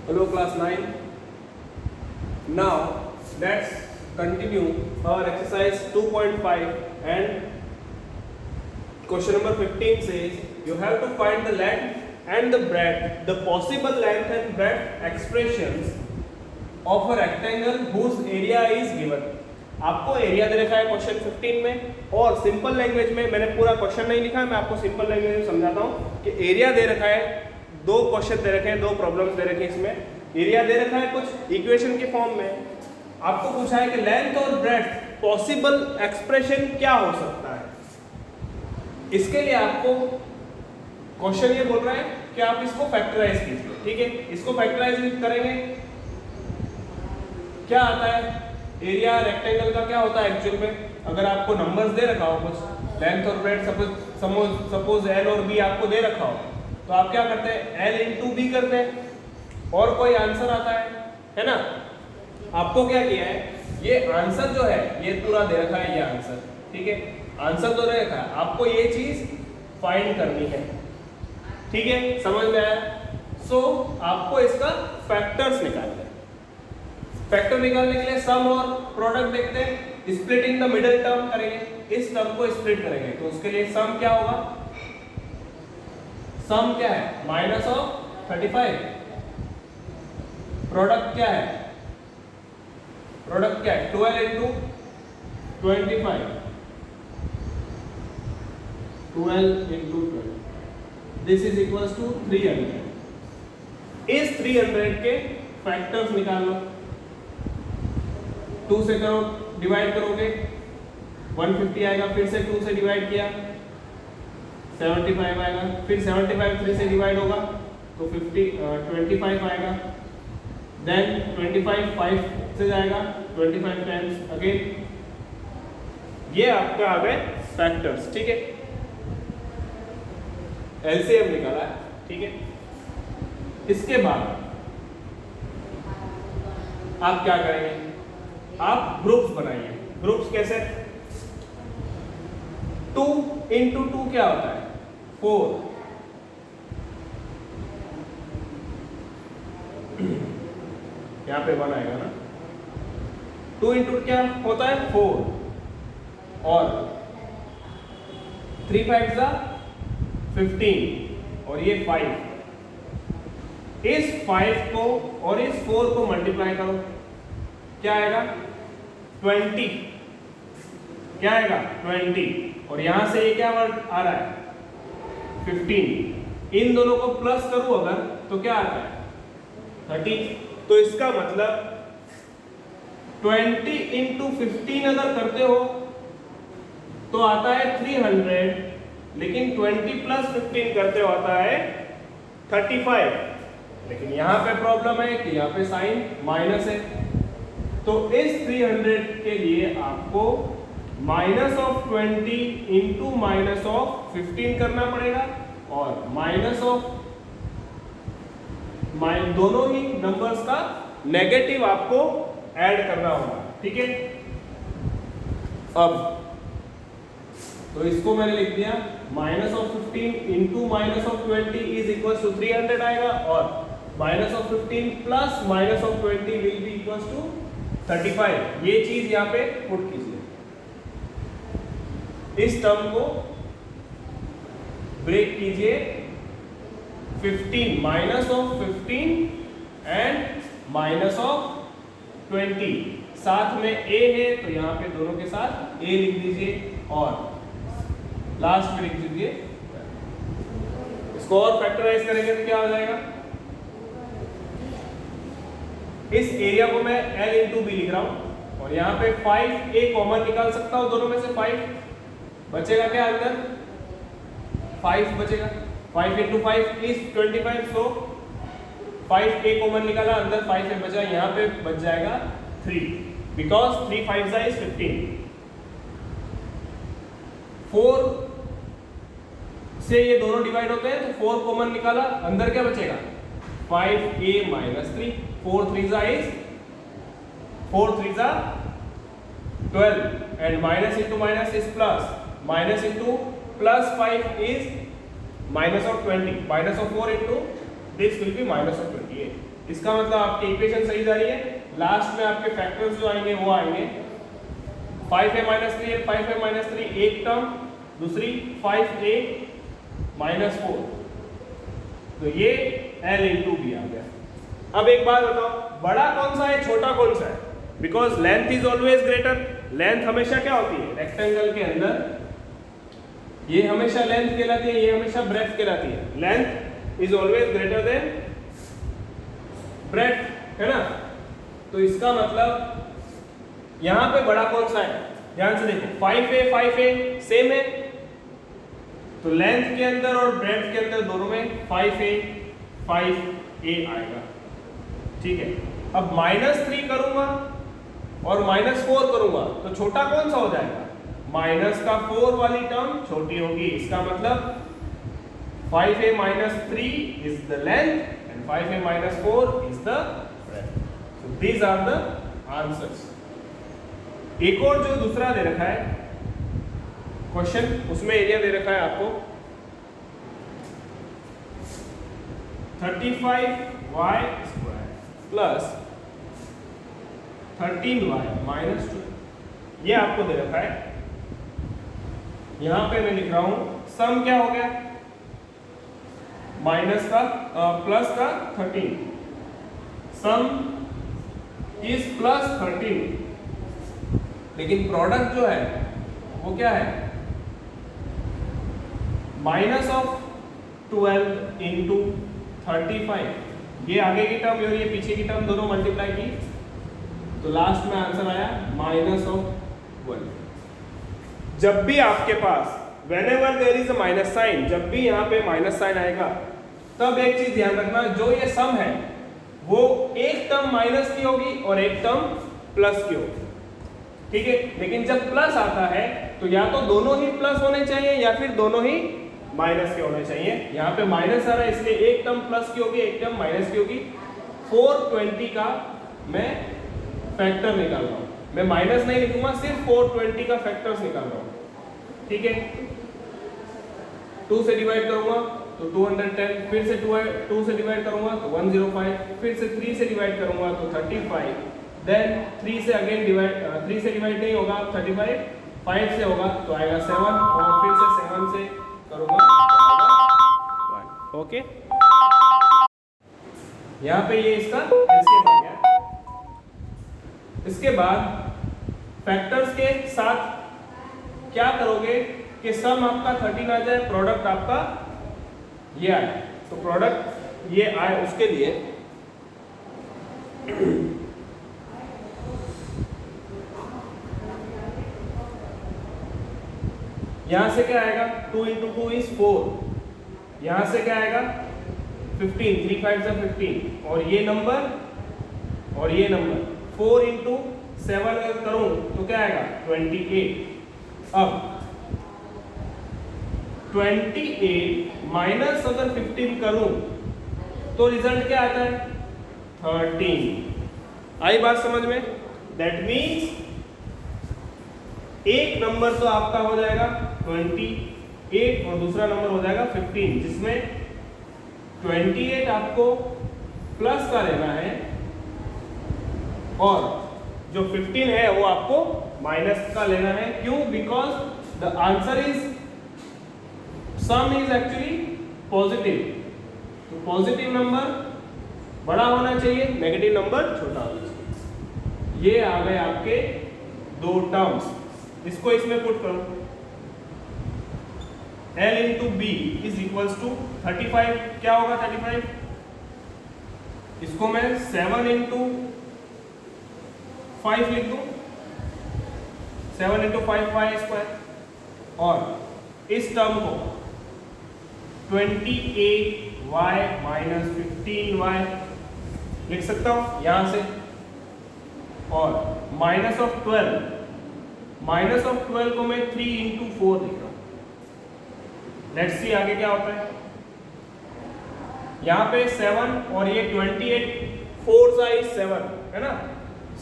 Hello class 9. Now let's continue our exercise 2.5 and question number 15 says you have to find the length and the breadth, the possible length and breadth expressions of a rectangle whose area is given. आपको area दे रखा है question 15 में और simple language में, मैंने पूरा question नहीं लिखा है, मैं आपको सिंपल लैंग्वेज में समझाता हूँ कि एरिया दे रखा है, दो क्वेश्चन दे रखे हैं, दो प्रॉब्लम्स दे रखे हैं, इसमें एरिया दे रखा है कुछ इक्वेशन के फॉर्म में, आपको पूछा है कि लेंथ और ब्रेड्थ पॉसिबल एक्सप्रेशन क्या हो सकता है। इसके लिए आपको क्वेश्चन ये बोल रहा है कि आप इसको फैक्टराइज कीजिए। ठीक है, इसको फैक्टराइज करेंगे, क्या आता है एरिया रेक्टेंगल का क्या होता है एक्चुअल में। अगर आपको नंबर्स दे रखा हो कुछ लेंथ और ब्रेड्थ, सपोज एल और बी आपको दे रखा हो, तो आप क्या करते हैं एल इंटू बी करते हैं और कोई आंसर आता है ना। आपको क्या किया है, ये आंसर जो है ये पूरा दे रखा है, ये आंसर, ठीक है, आंसर तो दे रखा है, आपको ये चीज फाइंड करनी है। ठीक है, समझ में आया। सो आपको इसका फैक्टर्स निकालना है। फैक्टर निकालने के लिए सम और प्रोडक्ट देखते हैं, स्प्लिटिंग द मिडिल टर्म करेंगे, इस टर्म को स्प्लिट करेंगे, तो उसके लिए सम क्या होगा, सम क्या है माइनस ऑफ 35, प्रोडक्ट क्या है, प्रोडक्ट क्या है 12 into 25, 12 into 20, this is equals to 300। इस 300 के फैक्टर्स निकाल लो, 2 से करो, डिवाइड करोगे 150 आएगा, फिर से 2 से डिवाइड किया 75 आएगा, फिर 75 3 से डिवाइड होगा तो 25 आएगा, देन 25 5 से जाएगा 25 टाइम्स अगेन। ये आपका आ गए फैक्टर्स। ठीक है, एलसीएम निकाला है। ठीक है, इसके बाद आप क्या करेंगे, आप ग्रुप्स बनाइए। ग्रुप्स कैसे, 2 इंटू 2 क्या होता है 4, यहां पे 1 आएगा ना, 2 इंटू क्या होता है 4 और 3 5 जा 15 और ये 5, इस 5 को और इस 4 को मल्टीप्लाई करो, क्या आएगा 20, क्या आएगा 20 और यहां से ये क्या वर्ड आ रहा है 15, इन दोनों को प्लस करूं अगर तो क्या आता है 30। तो इसका मतलब 20 इंटू 15 अगर करते हो तो आता है 300, लेकिन 20 प्लस 15 करते हो आता है 35, लेकिन यहां पे प्रॉब्लम है कि यहां पे साइन माइनस है, तो इस 300 के लिए आपको minus of 20 into minus of 15 करना पड़ेगा और माइनस ऑफ दोनों ही नंबर्स का नेगेटिव आपको ऐड करना होगा। ठीक है, अब तो इसको मैंने लिख दिया minus of 15 into minus of 20 is equal to 300 आएगा और minus of 15 plus minus of 20 will be equal to 35। ये चीज यहां पे पुट कीजिए, इस टर्म को ब्रेक कीजिए, 15 minus of 15 and minus of 20, साथ में a है तो यहां पे दोनों के साथ a लिख दीजिए और लास्ट में लिख दीजिए। इसको और फैक्टराइज करेंगे तो क्या हो जाएगा, इस एरिया को मैं L इंटू बी लिख रहा हूं और यहाँ पे 5a कॉमन निकाल सकता हूं, दोनों में से 5 बचेगा, क्या अंदर 5 बचेगा, 5 into 5 is 25, so 5a common निकाला, अंदर 5a बचा, यहाँ पे बच जाएगा 3 बिकॉज 3 5 इज 15। 4 से ये दोनों डिवाइड होते हैं तो 4 कॉमन निकाला, अंदर क्या बचेगा 5a minus 3, 4 3 is 4 3 12 and minus into minus is plus, minus into plus 5 is minus of 20, minus of 4 into this will be minus of 28। इसका मतलब आपकी इक्वेशन सही जा रही है। लास्ट में आपके फैक्टर्स जो आएंगे वो आएंगे 5a माइनस 3 और 5a माइनस 3 एक टर्म, दूसरी 5a माइनस 4, तो ये l इंटू बी आ गया। अब एक बात बताओ, बड़ा कौन सा है छोटा कौन सा है? Because length is always greater. Length हमेशा क्या होती है रेक्टेंगल के अंदर? ये हमेशा लेंथ कहलाती है, ये हमेशा ब्रेड्थ कहलाती है। Length is always greater than breadth, है ना? तो इसका मतलब यहां पे बड़ा कौन सा है? ध्यान से देखो, 5a सेम है, तो लेंथ के अंदर और ब्रेड्थ के अंदर दोनों में 5a आएगा। ठीक है, अब -3 करूंगा और -4 करूंगा तो छोटा कौन सा हो जाएगा? माइनस का 4 वाली टर्म छोटी होगी। इसका मतलब 5a minus 3 is the length and 5a minus 4 is the breadth. So these are the answers. एक और जो दूसरा दे रखा है क्वेश्चन, उसमें एरिया दे रखा है आपको 35y square plus 13y minus 2, ये आपको दे रखा है। यहां पे मैं लिख रहा हूं सम क्या हो गया? माइनस का प्लस का 13, सम इज प्लस 13, लेकिन प्रोडक्ट जो है वो क्या है? Minus of 12 into 35। ये आगे की टर्म और ये पीछे की टर्म दोनों मल्टीप्लाई की, तो लास्ट में आंसर आया माइनस ऑफ 1। जब भी आपके पास whenever there is a minus sign, जब भी यहाँ पे माइनस साइन आएगा, तब एक चीज ध्यान रखना, जो ये सम है वो एक टर्म माइनस की होगी और एक टर्म प्लस की होगी। ठीक है, लेकिन जब प्लस आता है तो या तो दोनों ही प्लस होने चाहिए या फिर दोनों ही माइनस के होने चाहिए। यहाँ पे माइनस आ रहा है इसलिए एक टर्म प्लस की होगी, एक टर्म माइनस की होगी। 420 का मैं फैक्टर निकाल रहा हूँ, मैं माइनस नहीं लिखूंगा, सिर्फ 420 का फैक्टर्स निकाल रहा हूँ। ठीक है, 2 से डिवाइड करूंगा तो 210, फिर से 2 से डिवाइड करूंगा तो 105, फिर से 3 से डिवाइड करूंगा तो 35, देन 3 से अगेन डिवाइड, 3 से डिवाइड नहीं होगा 35, 5 से होगा तो आएगा 7, और फिर से 7 से करूंगा तो आएगा 1। ओके, यहाँ पे ये इसका एलसीएम आ गया। इसके बाद फैक्टर्स के साथ क्या करोगे कि सम आपका 13 आ जाए, प्रोडक्ट आपका ये आए, तो प्रोडक्ट ये आए उसके लिए यहां से क्या आएगा? 2 × 2 इज 4, यहां से क्या आएगा? 15, 3 5 से 15, और ये नंबर और ये नंबर 4 × 7 अगर करूं तो क्या आएगा? 28। अब 28 माइनस अगर 15 करूं तो रिजल्ट क्या आता है? 13। आई बात समझ में? दैट मीन्स एक नंबर तो आपका हो जाएगा 28 और दूसरा नंबर हो जाएगा 15, जिसमें 28 आपको प्लस का लेना है और जो 15 है वो आपको माइनस का लेना है। क्यों? Because the answer is some is actually positive, तो पॉजिटिव नंबर बड़ा होना चाहिए, नेगेटिव नंबर छोटा होना चाहिए। ये आ गए आपके दो टर्म्स। इसको इसमें पुट करो, L × B is equals to 35। क्या होगा 35? इसको मैं 7 × 5 लिख दूं, 7 × 5y², और इस टर्म को 28y - 15y लिख सकता हूं यहां से, और माइनस ऑफ 12 को मैं 3 × 4 लिख रहा हूं। लेट्स सी आगे क्या होता है। यहां पे 7 और ये 28, 4 is 7 है ना,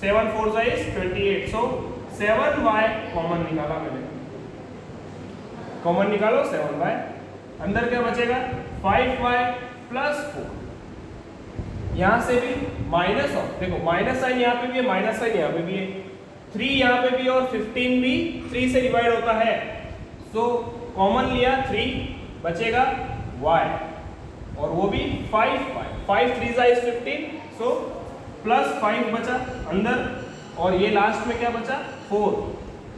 7 4 is 28, सो 7y कॉमन निकाला मैंने, कॉमन निकालो 7y, अंदर क्या बचेगा? 5y + 4। यहाँ से भी माइनस ऑफ, देखो माइनस साइन यहाँ पे भी है, माइनस साइन यहाँ पे भी है, 3 यहाँ पे भी और 15 भी 3 से डिवाइड होता है। सो कॉमन लिया 3, बचेगा y और वो भी 5y, 5 3 इज 15, सो प्लस 5 बचा अंदर और ये लास्ट में क्या बचा 4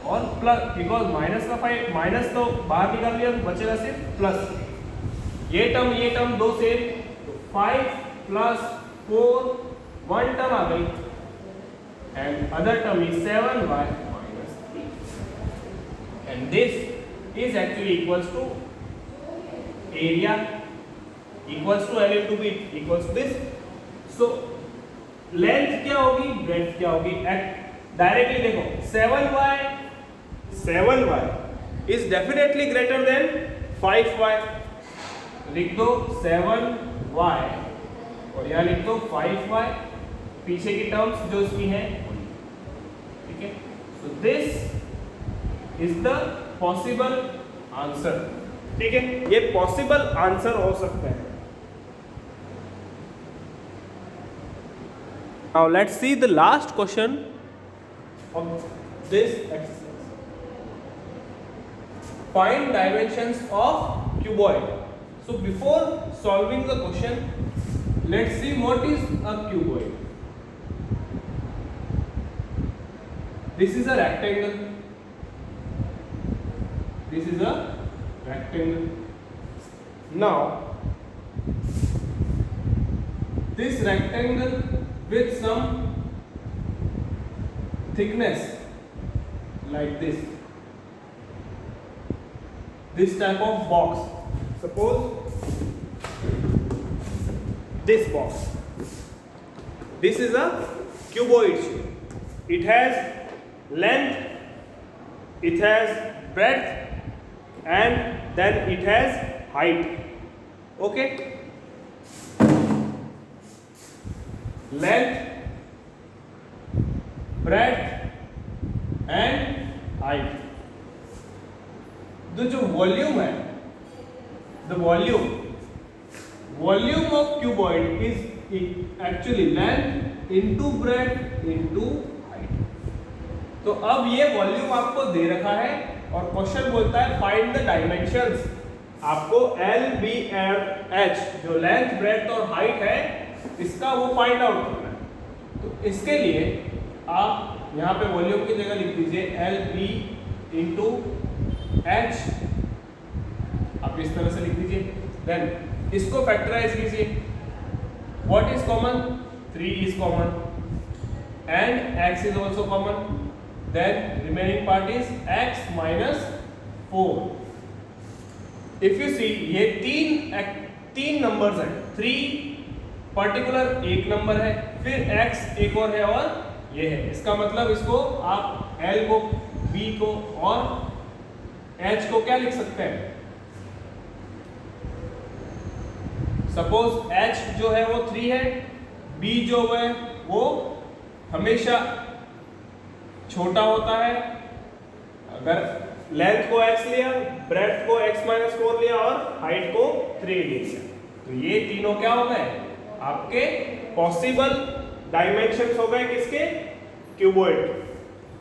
और प्लस, बिकॉज माइनस का 5 माइनस तो बाहर निकाल लिया तो बचेगा सिर्फ प्लस। ये टर्म दो से, तो 5 प्लस 4 1 टर्म आ गई and other term is 7y minus 3, and this is actually equals to area equals to L into B equals to this. So length क्या होगी, breadth क्या होगी, डायरेक्टली देखो 7y is definitely greater than 5y, लिख दो 7y और यहाँ लिख दो 5y, पीछे की टर्म्स जो इसकी हैं, ठीक है। So this is the possible answer, ठीक है, ये पॉसिबल आंसर हो सकता है। Now let's see the last question of this exercise. Find dimensions of cuboid. So before solving the question, let's see what is a cuboid. This is a rectangle. This is a rectangle. Now, this rectangle with some thickness like this type of box. Suppose this box. This is a cuboid shape. It has length, it has breadth, and then it has height. Okay, length, breadth and height. तो जो volume है, the volume of cuboid is actually length into breadth into height. तो अब ये volume आपको दे रखा है और क्वेश्चन बोलता है फाइंड द डायमेंशंस। आपको L, B and H जो लेंथ, ब्रेड्थ और हाइट है इसका वो फाइंड आउट करना है। तो इसके लिए आप यहाँ पे वॉल्यूम की जगह लिख दीजिए L B इंटू H, आप इस तरह से लिख दीजिए। देन इसको फैक्टराइज कीजिए। What is common, 3 is common and x is also common, then remaining part is x minus 4. If you see ये तीन नंबर्स हैं, 3 पर्टिकुलर एक नंबर है, फिर x एक और है और ये है। इसका मतलब इसको आप L को, B को और H को क्या लिख सकते हैं। सपोज H जो है वो 3 है, B जो है वो हमेशा छोटा होता है। अगर लेंथ को x लिया, ब्रेड्थ को x माइनस 4 लिया और हाइट को 3 लिया, तो ये तीनों क्या हो गए आपके पॉसिबल डायमेंशंस हो गए किसके, क्यूबॉइड।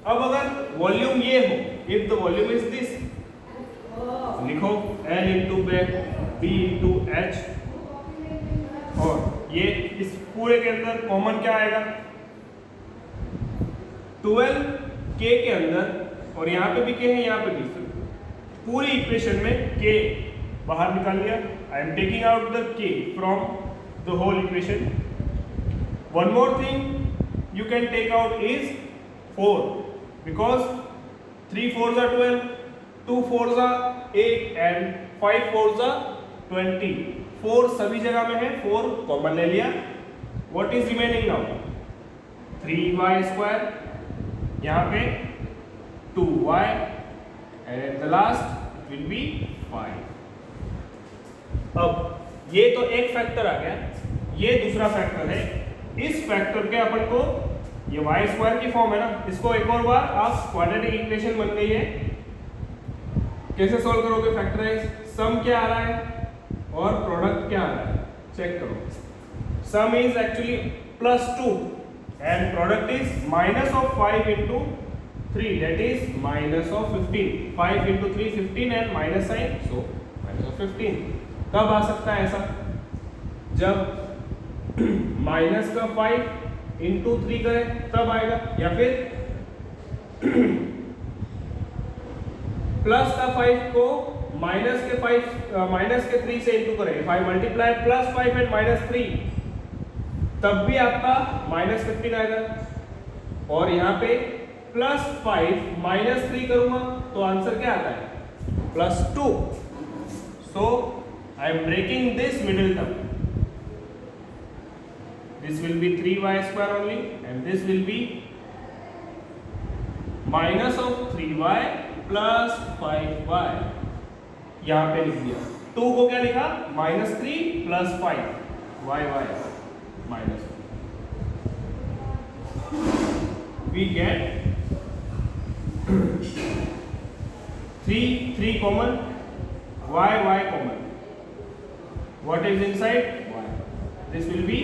अब अगर वॉल्यूम ये हो, if the volume is this, लिखो L into B into H, और ये इस पूरे के अंदर कॉमन क्या आएगा 12K के अंदर, और यहाँ पे भी K है, यहाँ पे भी। पूरी इक्वेशन में K बाहर निकाल लिया। I am taking out the K from the whole equation. One more thing you can take out is 4, बिकॉज 3 4s are 12, 2 4s are 8 and 5 4s are 20। 4 सभी जगह में है, 4 कॉमन ले लिया। What is remaining now, 3y square, यहाँ पे 2y and the last will be 5। अब ये तो एक फैक्टर आ गया, ये दूसरा फैक्टर है। इस फैक्टर के अपन को, ये y स्क्वायर की फॉर्म है ना, इसको एक और बार आप क्वाड्रेटिक इक्वेशन बन गई है। कैसे सॉल्व करोगे फैक्टराइज, सम क्या आ रहा है और प्रोडक्ट क्या आ रहा है चेक करो। sum is actually plus 2 and product is minus of 5 into 3, that is minus of 15. 5 into 3 15 and minus sign, so minus of 15. कब आ सकता है ऐसा? जब माइनस का 5 इंटू 3 करें तब आएगा, या फिर प्लस का 5 को माइनस के 3 से इंटू करें. If I multiply plus 5 and minus 3 तब भी आपका माइनस 15 आएगा. और यहाँ पे प्लस 5 माइनस 3 करूंगा तो आंसर क्या आता है? Plus 2. So I am breaking this middle term. This will be 3y square only and this will be minus of 3y plus 5y. यहां पे लिख दिया. 2 को क्या लिखा? minus 3 plus 5 y minus 1. We get 3 common, y common. What is inside? y. This will be,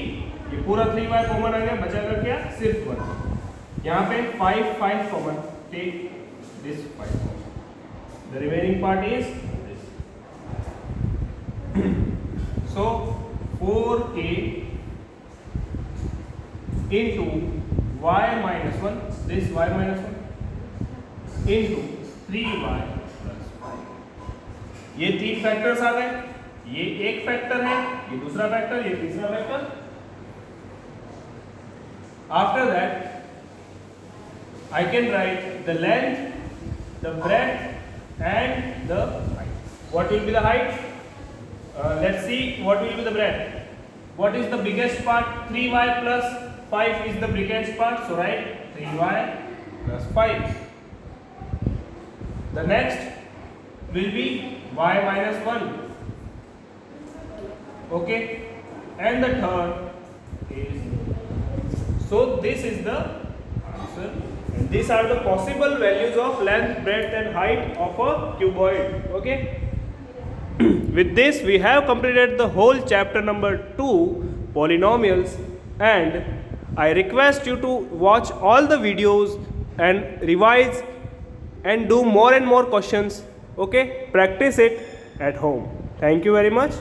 ये पूरा 3y common आ गया, बचा कर क्या? सिर्फ 1. यहाँ पे 5 common, take this 5 common. The remaining part is this. So 4a into y minus 1, this y minus 1 into 3y plus 5. ये 3 फैक्टर्स आ गए. ये एक फैक्टर है, ये दूसरा फैक्टर, ये तीसरा factor. After that, I can write the length, the breadth, and the height. What will be the height? Let's see what will be the breadth. What is the biggest part? 3y plus 5 is the biggest part. So write 3y plus 5. The next will be y minus 1. Okay, and the third is. So this is the answer, and these are the possible values of length, breadth and height of a cuboid. Okay. With this we have completed the whole chapter number 2, polynomials, and I request you to watch all the videos and revise and do more and more questions. Okay, practice it at home. Thank you very much.